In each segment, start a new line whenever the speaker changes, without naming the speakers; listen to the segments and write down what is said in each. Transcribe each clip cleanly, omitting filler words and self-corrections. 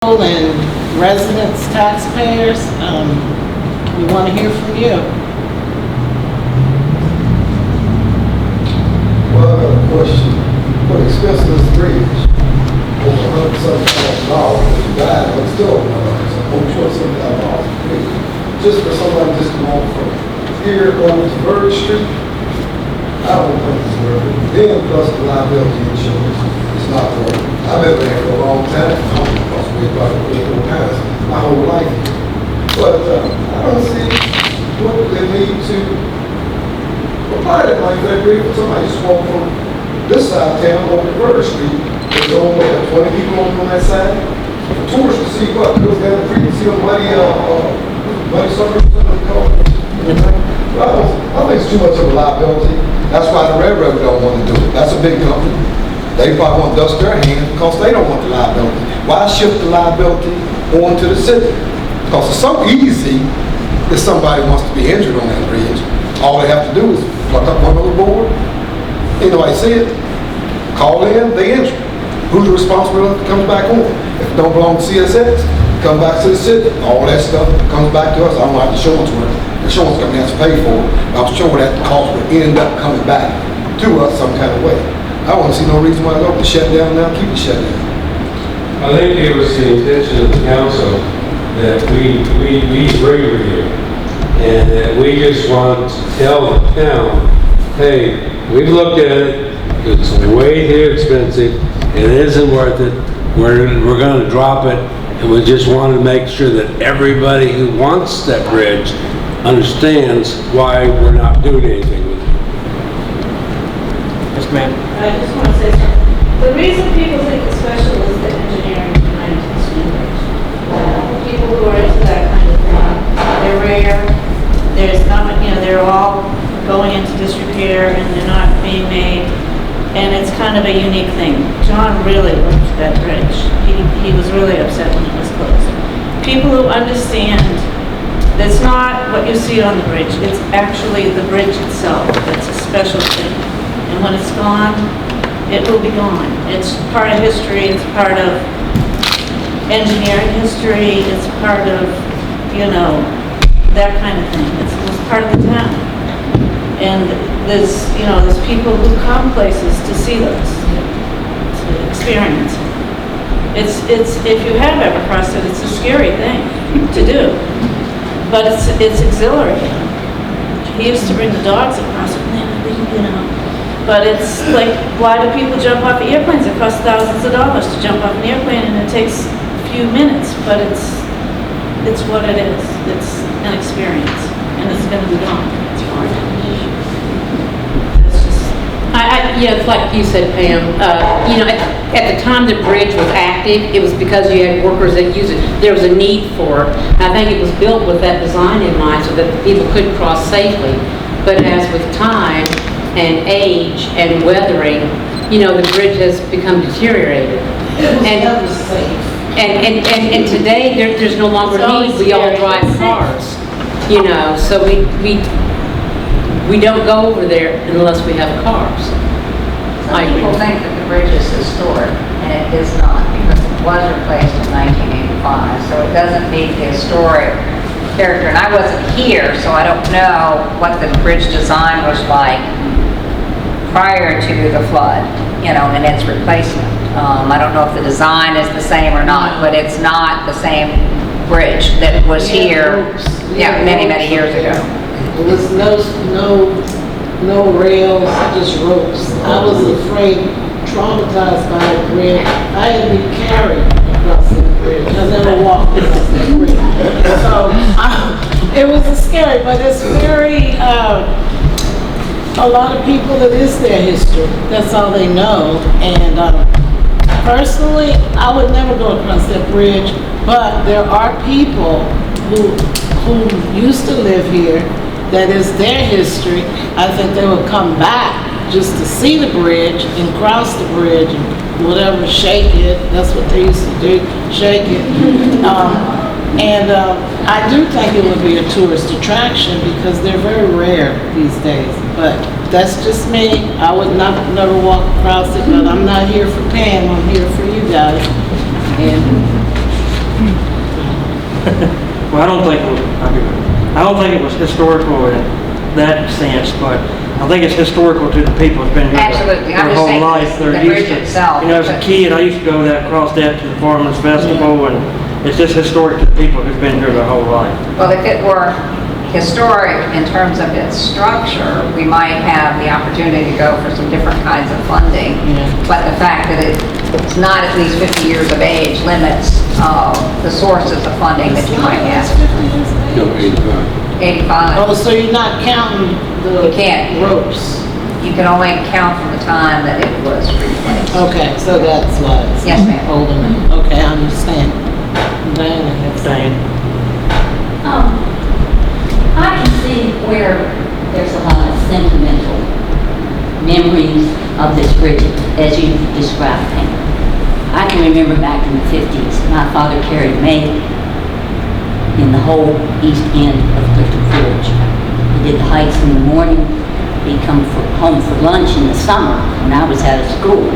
people and residents, taxpayers. We want to hear from you.
Well, I got a question. What expense of this bridge? Over $107,000 if you died, but still, over $27,000 a bridge. Just for somebody just to walk from here over to Bird Street, I don't think it's worth it. Then plus the liability insurance, it's not worth it. I've been there for a long time. I'm possibly about 4 times my whole life. But I don't see what they need to apply that like that bridge for somebody just walk from this side of town over to Bird Street. There's over 20 people on that side. The tourists to see what goes down the creek and see the muddy suburbs. I think it's too much of a liability. That's why the railroad don't want to do it. That's a big company. They probably want to dust their hands because they don't want the liability. Why shift the liability onto the city? Because it's so easy if somebody wants to be injured on that bridge. All they have to do is plug up one little board. Ain't nobody see it. Call in, they injured. Who's responsible if it comes back on? If it don't belong to CSX, come back to the city. All that stuff comes back to us. I don't know how the insurance works. The insurance company has to pay for it. I'm sure that the cost would end up coming back to us some kind of way. I don't see no reason why to shut down now, keep it shut down.
I think it was the intention of the council that we agree with you. And that we just want to tell the town, hey, we've looked at it, it's way too expensive, it isn't worth it, we're going to drop it, and we just want to make sure that everybody who wants that bridge understands why we're not doing anything with it.
Yes, ma'am.
I just want to say something. The reason people think it's special is the engineering behind the bridge. People who are into that kind of thing, they're rare. There's not, they're all going into disrepair and they're not being made. And it's kind of a unique thing. John really loved that bridge. He was really upset when it was closed. People who understand that's not what you see on the bridge. It's actually the bridge itself. It's a special thing. And when it's gone, it will be gone. It's part of history. It's part of engineering history. It's part of, that kind of thing. It's part of the town. And there's people who come places to see those, to experience. It's if you have ever crossed it, it's a scary thing to do, but it's exhilarating. He used to bring the dogs across it, But it's like, why do people jump off airplanes? It costs thousands of dollars to jump off an airplane, and it takes a few minutes, but it's what it is. It's an experience, and it's going to be gone. It's fine.
It's like you said, Pam. At the time the bridge was active, it was because you had workers that used it. There was a need for it. I think it was built with that design in mind so that people could cross safely. But as with time and age and weathering, the bridge has become deteriorated. And today there's no longer need. We all drive cars. So we don't go over there unless we have cars.
Some people think that the bridge is historic, and it is not, because it was replaced in 1985, so it doesn't meet the historic character. And I wasn't here, so I don't know what the bridge design was like prior to the flood, and its replacement. I don't know if the design is the same or not, but it's not the same bridge that was here, many years ago.
There was no rails, just ropes. I was afraid, traumatized by the bridge. I had to be carried across the bridge. I never walked across the bridge. So it was scary, but it's very, a lot of people, it is their history. That's all they know. And personally, I would never go across that bridge, but there are people who used to live here. That is their history. I think they would come back just to see the bridge and cross the bridge and whatever, shake it. That's what they used to do, shake it. I do think it would be a tourist attraction because they're very rare these days. But that's just me. I would never walk across it, but I'm not here for Pam. I'm here for you guys. And
Well, I don't think it was historical in that sense, but I think it's historical to the people who've been here
Absolutely. I'm
their
just
whole
saying
life.
the
They're
bridge
used to,
itself.
you know, as a kid, I used to go that across that to the Farmers Festival, and it's just historic to the people who've been here their whole life.
Well, if it were historic in terms of its structure, we might have the opportunity to go for some different kinds of funding. But the fact that it's not at least 50 years of age limits the sources of funding that you might have.
50 years of
No,
age?
85.
Oh, so you're not counting the
You can't.
ropes?
You can only count from the time that it was replaced.
Okay, so that's why it's
Yes, ma'am.
older. Okay, I understand. Diana has
Diane?
I can see where there's a lot of sentimental memories of this bridge as you described it. I can remember back in the 50s, my father carried mail in the whole east end of Clifton Forge. He did the hikes in the morning. He'd come home for lunch in the summer when I was out of school.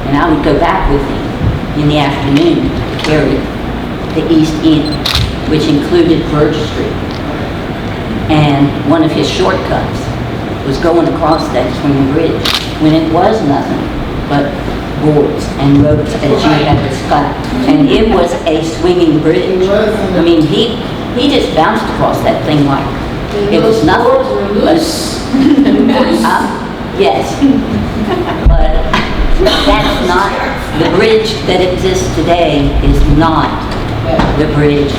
And I would go back with him in the afternoon to carry the east end, which included Birch Street. And one of his shortcuts was going across that swinging bridge when it was nothing but boards and ropes as you had described. And it was a swinging bridge. I mean, he just bounced across that thing like it was nothing.
Boards were loose.
Yes. But that's not, the bridge that exists today is not the bridge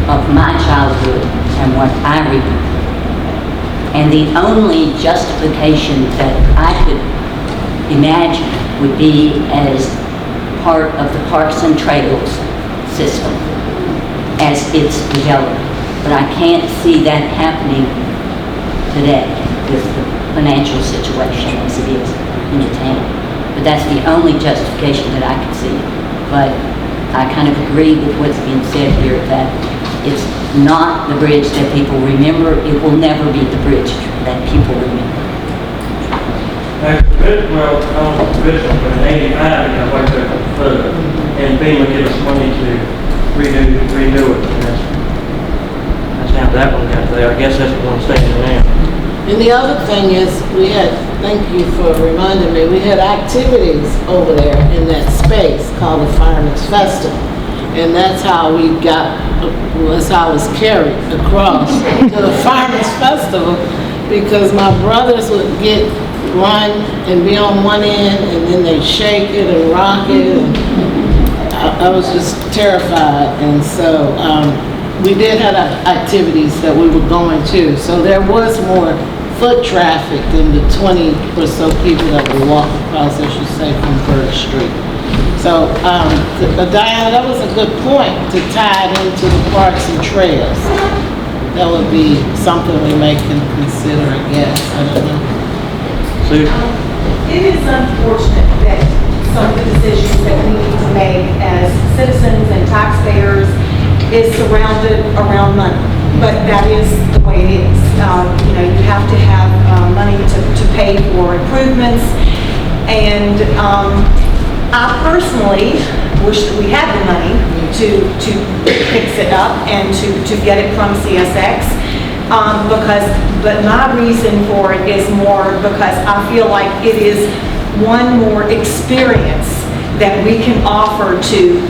of my childhood and what I remember. And the only justification that I could imagine would be as part of the Parks and Trails system as it's developed. But I can't see that happening today with the financial situation as it is in the town. But that's the only justification that I could see. But I kind of agree with what's being said here, that it's not the bridge that people remember. It will never be the bridge that people remember.
Well, on the bridge, but in 85, I went there further, and FEMA gave us money to redo it. That's how that one got there. I guess that's the one staying there.
And the other thing is, thank you for reminding me, we had activities over there in that space called the Fireman's Festival. And that's how that's how I was carried across to the Fireman's Festival, because my brothers would run and be on one end, and then they'd shake it and rock it. And I was just terrified. And so we did have activities that we were going to. So there was more foot traffic than the 20 or so people that would walk across, as you say, from Birch Street. So, Diana, that was a good point to tie it into the parks and trails. That would be something we may consider, I guess. I don't know.
Sue?
It is unfortunate that some of the decisions that we need to make as citizens and taxpayers is surrounded around money. But that is the way it is. You have to have money to pay for improvements. And I personally wish that we had the money to fix it up and to get it from CSX. But my reason for it is more because I feel like it is one more experience that we can offer to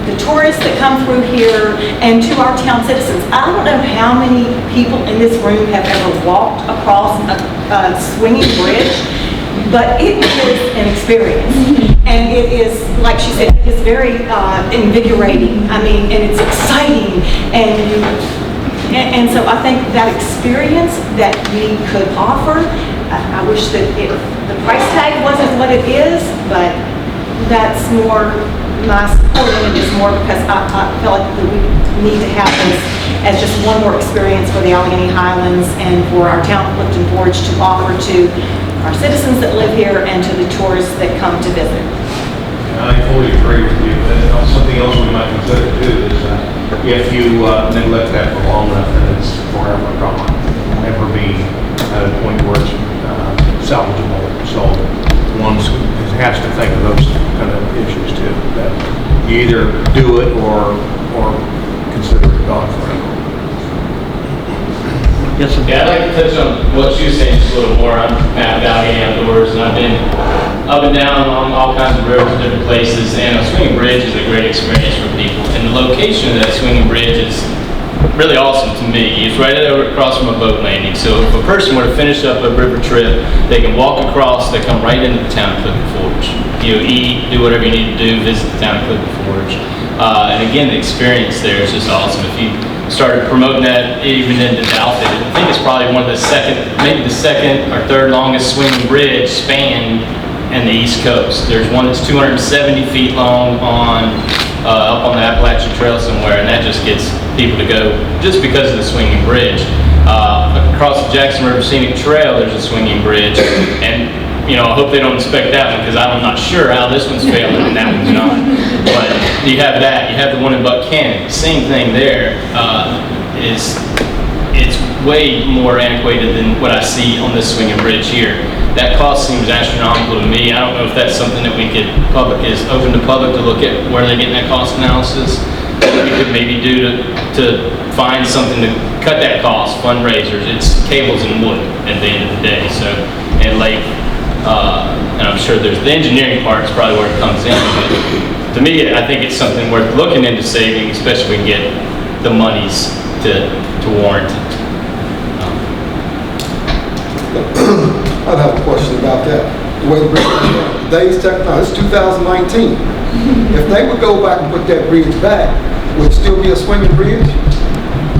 the tourists that come through here and to our town citizens. I don't know how many people in this room have ever walked across a swinging bridge, but it is an experience. And it is, like she said, it is very invigorating. I mean, and it's exciting. And so I think that experience that we could offer, I wish that the price tag wasn't what it is, but that's more, my support of it is more because I feel like we need to have this as just one more experience for the Allegheny Highlands and for our town of Clifton Forge to offer to our citizens that live here and to the tourists that come to visit.
I fully agree with you. Something else we might consider too is if you neglect that for long enough, then it's forever gone. It will never be at a point where it's salvageable. So one has to think of those kind of issues too. That you either do it or
Yes, sir.
Yeah, I'd like to touch on what she was saying just a little more. I'm Matt Valley Outdoors, and I've been up and down on all kinds of roads, different places, and a swinging bridge is a great experience for people. And the location of that swinging bridge is really awesome to me. It's right over across from a boat landing. So if a person were to finish up a river trip, they can walk across, they come right into the town of Clifton Forge. You know, eat, do whatever you need to do, visit the town of Clifton Forge. And again, the experience there is just awesome. If you started promoting that even into Dalton, I think it's probably one of the maybe the second or third longest swinging bridge spanned in the East Coast. There's one that's 270 feet long up on the Appalachian Trail somewhere, and that just gets people to go just because of the swinging bridge. Across the Jackson River Scenic Trail, there's a swinging bridge, and you know, I hope they don't inspect that one because I'm not sure how this one's failing and that one's not. But you have that. You have the one in Buchanan. Same thing there. It's way more antiquated than what I see on this swinging bridge here. That cost seems astronomical to me. I don't know if that's something that we could, is open to public to look at where they're getting that cost analysis. We could maybe do to find something to cut that cost, fundraisers. It's cables and wood at the end of the day. So, and and I'm sure there's the engineering part is probably where it comes in. But to me, I think it's something worth looking into saving, especially if we can get the monies to warrant it.
I'd have a question about that. The way the bridge is now, today's technology, it's 2019. If they would go back and put that bridge back, would it still be a swinging bridge?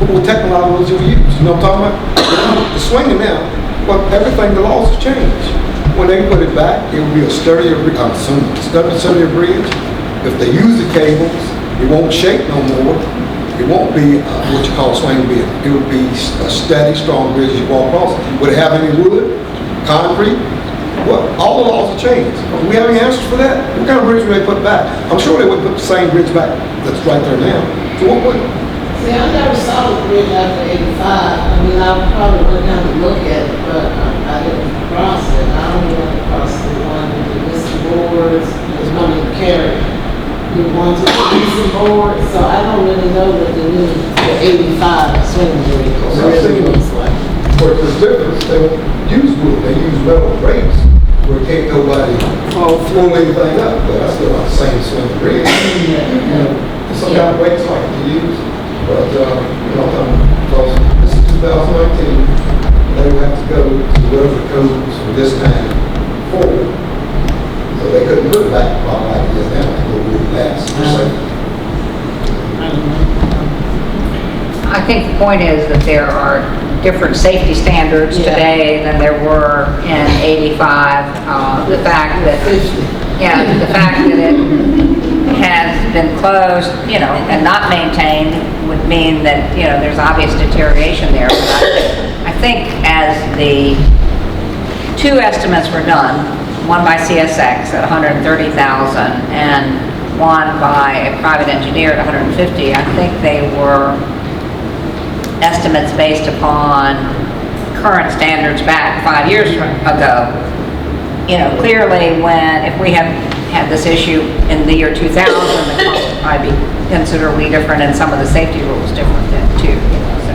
What technology would we use? You know what I'm talking about? The swinging now, but everything, the laws have changed. When they put it back, it would be a sturdier bridge. I'm assuming sturdier bridge. If they use the cables, it won't shake no more. It won't be what you call a swinging bridge. It would be a steady, strong bridge as you walk across. Would it have any wood, concrete? Well, all the laws have changed. Do we have any answers for that? What kind of bridge would they put back? I'm sure they would put the same bridge back that's right there now. So what would?
See, I never saw the bridge after 85. I mean, I probably went down to look at it, but I didn't cross it. I only went across the one with the missing boards. There's one in Cary. The ones with the missing boards. So I don't really know what the new, the 85 swing bridge really looks like.
For the difference, they don't use wood. They use metal rails where it can't nobody flow anything up. But that's still not the same swing bridge. You know, some kind of weights like to use. But, you know, because this is 2019, they would have to go to whatever codes for this time forward. So they couldn't put it back probably like it is now, like it would last.
I think the point is that there are different safety standards today than there were in '85. The fact that it has been closed, you know, and not maintained would mean that, you know, there's obvious deterioration there. But I think as the two estimates were done, one by CSX at $130,000 and one by a private engineer at $150,000, I think they were estimates based upon current standards back 5 years ago. You know, clearly if we had this issue in the year 2000, the cost would probably be considerably different and some of the safety rules different then too. You know, so.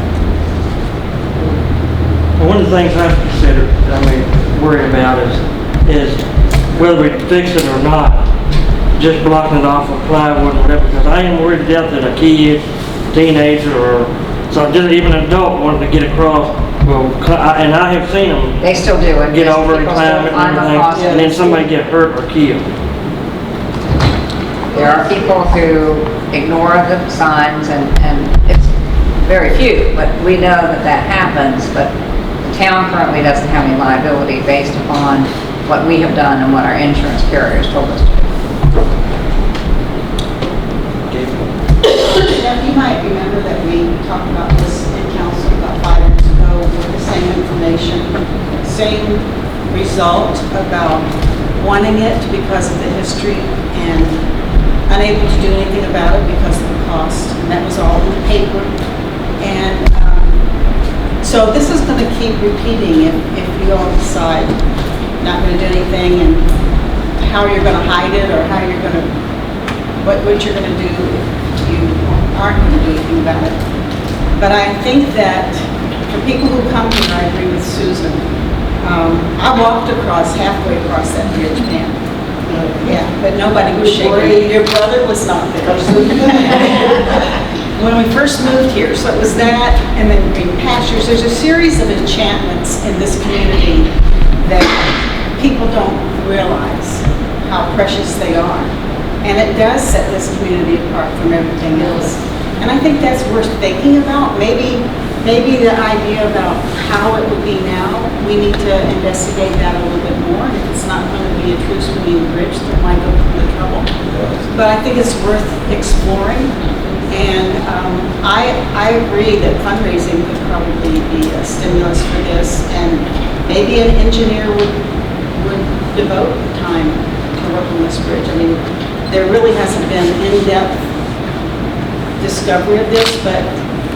Well, one of the things I've considered, worry about is whether we fix it or not, just blocking it off with plywood or whatever, because I am worried to death that a kid, teenager, or just even an adult wanting to get across, and I have seen them
They still do it.
get over and
People
climb it
still
and
climb across
everything,
it.
and then somebody get hurt or killed.
There are people who ignore the signs, and it's very few, but we know that happens. But the town currently doesn't have any liability based upon what we have done and what our insurance carriers told us to do.
Jeff, you might remember that we talked about this in council about 5 years ago with the same information, same result about wanting it because of the history and unable to do anything about it because of the cost. And that was all in the paper. And so this is going to keep repeating if you all decide not going to do anything, and how you're going to hide it, or how you're going to, what you're going to do if you aren't going to do anything about it. But I think that For people who come here, I agree with Susan. I walked halfway across that bridge, man. Yeah, but nobody was shaking. Your brother was not there. When we first moved here, so it was that, and then green pastures. There's a series of enchantments in this community that people don't realize how precious they are. And it does set this community apart from everything else. And I think that's worth thinking about. Maybe the idea about how it would be now, we need to investigate that a little bit more. And if it's not going to be a true swinging bridge, then why go through the trouble? But I think it's worth exploring. And I agree that fundraising could probably be a stimulus for this. And maybe an engineer would devote time to work on this bridge. I mean, there really hasn't been in-depth discovery of this, but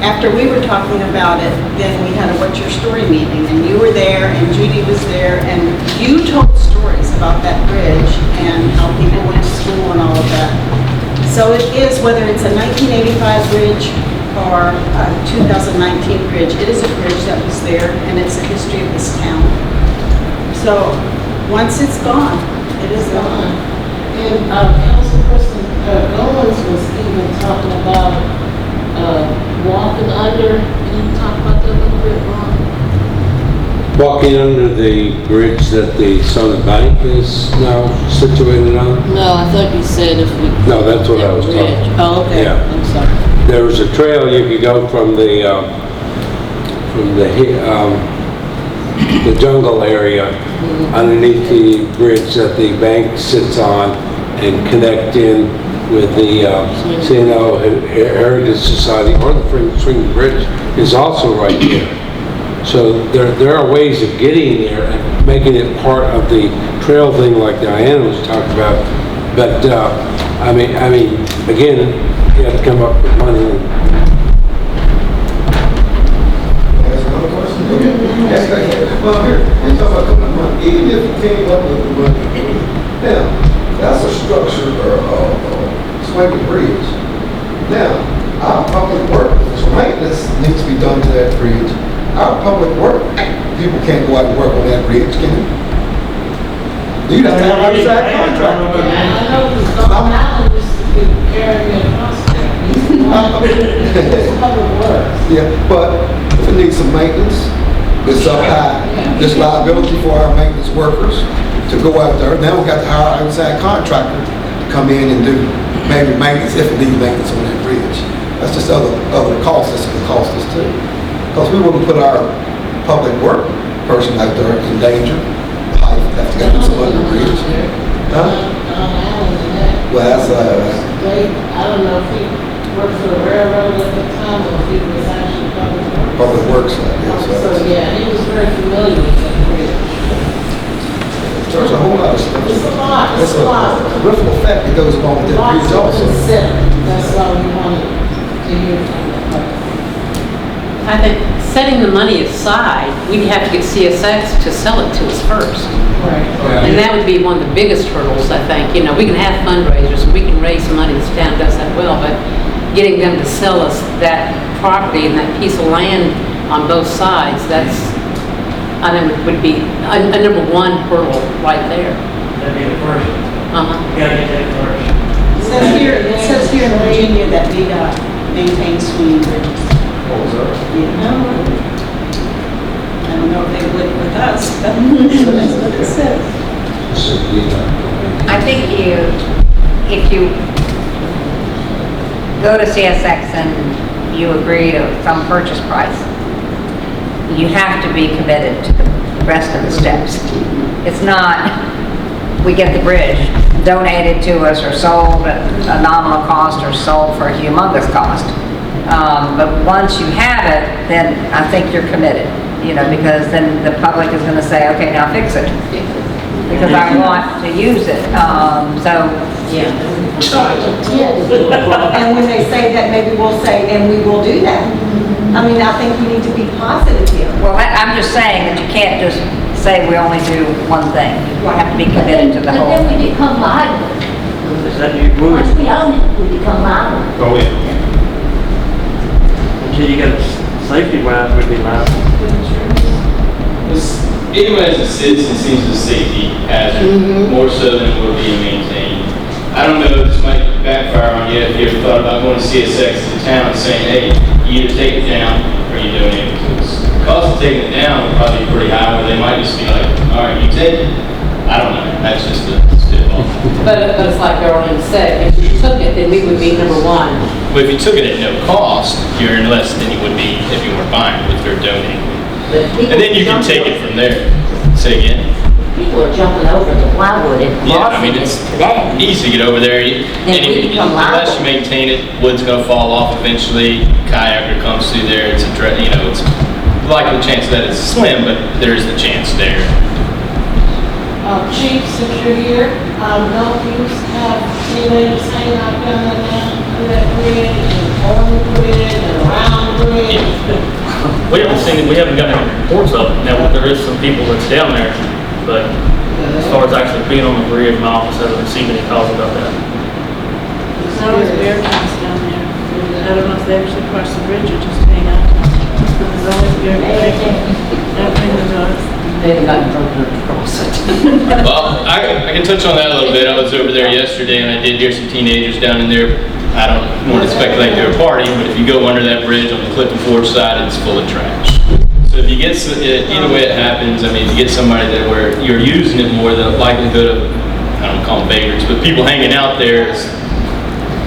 after we were talking about it, then we had a What's Your Story meeting, and you were there, and Judy was there, and you told stories about that bridge and how people went to school and all of that. So it is, whether it's a 1985 bridge or a 2019 bridge, it is a bridge that was there, and it's a history of this town. So once it's gone, it is gone.
And Councilperson Goins was even talking about walking under. Can you talk about that a little bit more?
Walking under the bridge that the Summit Bank is now situated on?
No, I thought you said if we.
No, that's what I was talking about.
Oh, okay.
Yeah.
I'm sorry.
There was a trail you could go from the jungle area underneath the bridge that the bank sits on and connect in with the CNO Heritage Society, or the Swing Bridge is also right there. So there are ways of getting there and making it part of the trail thing like Diana was talking about. But I mean, again, you have to come up with money.
Ask another question? Yes, well, here, you're talking about coming up with money. Even if you came up with the money, now, that's a structure or swinging bridge. Now, our public work, so maintenance needs to be done to that bridge. Our public work, people can't go out and work on that bridge, can they? You have to have an outside contract.
I know the Stone Island used to be carrying across there. It's public works.
Yeah, but if it needs some maintenance, it's up high. There's liability for our maintenance workers to go out there. Now we got to hire an outside contractor to come in and do maybe maintenance, if it needs maintenance on that bridge. That's just other costs that's going to cost us too. Because we wouldn't put our public work person out there in danger. Have to get some other bridge. Huh? Well, that's
I don't know if he worked for the railroad at the time or if he was actually
public works.
So yeah, he was very familiar with that bridge.
There's a whole lot of stuff.
It's a lot.
It's a ripple effect that goes along with that bridge also.
That's why we wanted to hear from the public.
I think setting the money aside, we'd have to get CSX to sell it to us first.
Right.
And that would be one of the biggest hurdles, I think. You know, we can have fundraisers, we can raise money, this town does that well, but getting them to sell us that property and that piece of land on both sides, that's, I think would be a number one hurdle right there.
That'd be the first.
Uh-huh.
You gotta get that first.
It says here in Virginia that VDOT maintains swinging bridges.
What was that?
I don't know if they would with us, but that's what it says.
I think if you go to CSX and you agree to some purchase price, you have to be committed to the rest of the steps. It's not, we get the bridge donated to us or sold at a nominal cost or sold for a humongous cost. But once you have it, then I think you're committed, you know, because then the public is going to say, okay, now fix it. Because I want to use it.
Yeah.
And when they say that, maybe we'll say, and we will do that. I mean, I think we need to be positive here.
Well, I'm just saying that you can't just say we only do one thing. You have to be committed to the whole.
But then we become liable.
Is that you move
Once we own it, we become liable.
Oh, yeah.
until you get safety wise, we'd be liable.
Even as a citizen, it seems a safety hazard, more so than it would be maintained. I don't know, this might backfire on you if you ever thought about going to CSX to town and saying, hey, you either take it down or you donate it to us. The cost of taking it down would probably be pretty high, where they might just be like, all right, you take it. I don't know, that's just a spitball.
But it's like Darlene said, if we took it, then we would be number one.
But if you took it at no cost, you're in less than you would be if you weren't buying it, if they're donating. And then you can take it from there. Say again?
People are jumping over the plywood and
Yeah, I mean,
crossing it
it's
today.
easy to get over there.
we become
Unless
liable.
you maintain it, wood's gonna fall off eventually. Kayaker comes through there, it's it's likely chance that it's slim, but there's the chance there.
Chief, since you're here, don't you have teenagers hanging out down that bridge, and on the bridge, and around the bridge?
We haven't seen it, we haven't gotten any reports of it. Now, there is some people that's down there, but as far as actually being on the bridge, my office hasn't received any calls about that.
There's always bear cats down there. I don't know if they actually cross the bridge or just hang out. There's always bear cats. Everything is
They haven't gotten drunk enough to cross it.
Well, I can touch on that a little bit. I was over there yesterday and I did hear some teenagers down in there. I don't want to speculate they were partying, but if you go under that bridge on the Clifton Forge side, it's full of trash. So if you get, either way it happens, I mean, if you get somebody that where you're using it more, the likelihood of, I don't call them vagrants, but people hanging out there is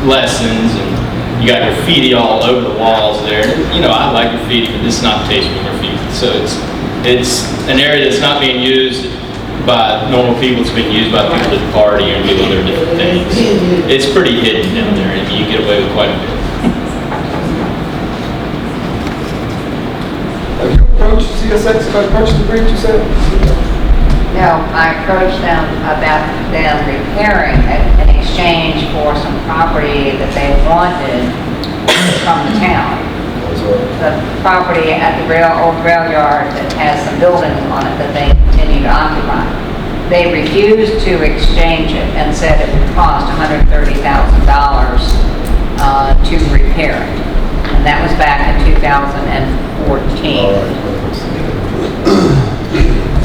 lessens, and you got graffiti all over the walls there. I like graffiti, but this is not tasteful graffiti. So it's an area that's not being used by normal people. It's being used by people that party and do other different things. It's pretty hidden down there, and you get away with quite a bit.
Have you approached CSX about purchasing the bridge, you said?
No, I approached them about them repairing it in exchange for some property that they wanted from the town. The property at the old rail yard that has some buildings on it that they continue to occupy. They refused to exchange it and said it would cost $130,000 to repair it. And that was back in 2014.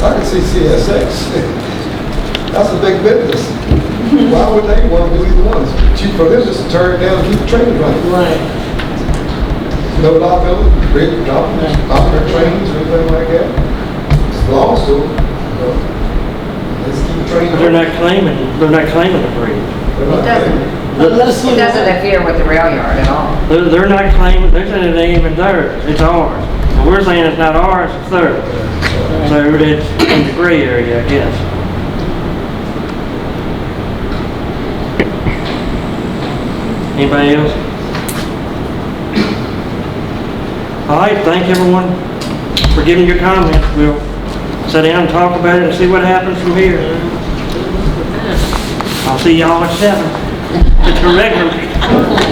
I can see CSX. That's a big business. Why would they want to be the ones? Cheap for them just to turn it down and keep the train running.
Right.
No liability, bridge dropping, their trains or anything like that. It belongs to them. Let's keep the train.
But they're not claiming the bridge.
It doesn't interfere with the rail yard at all.
They're not claiming, they're saying it ain't even theirs, it's ours. Well, we're saying it's not ours, it's theirs. So it's in the gray area, I guess. Anybody else? All right, thank everyone for giving your comments. We'll sit down and talk about it and see what happens from here. I'll see y'all at 7. It's a regular meeting.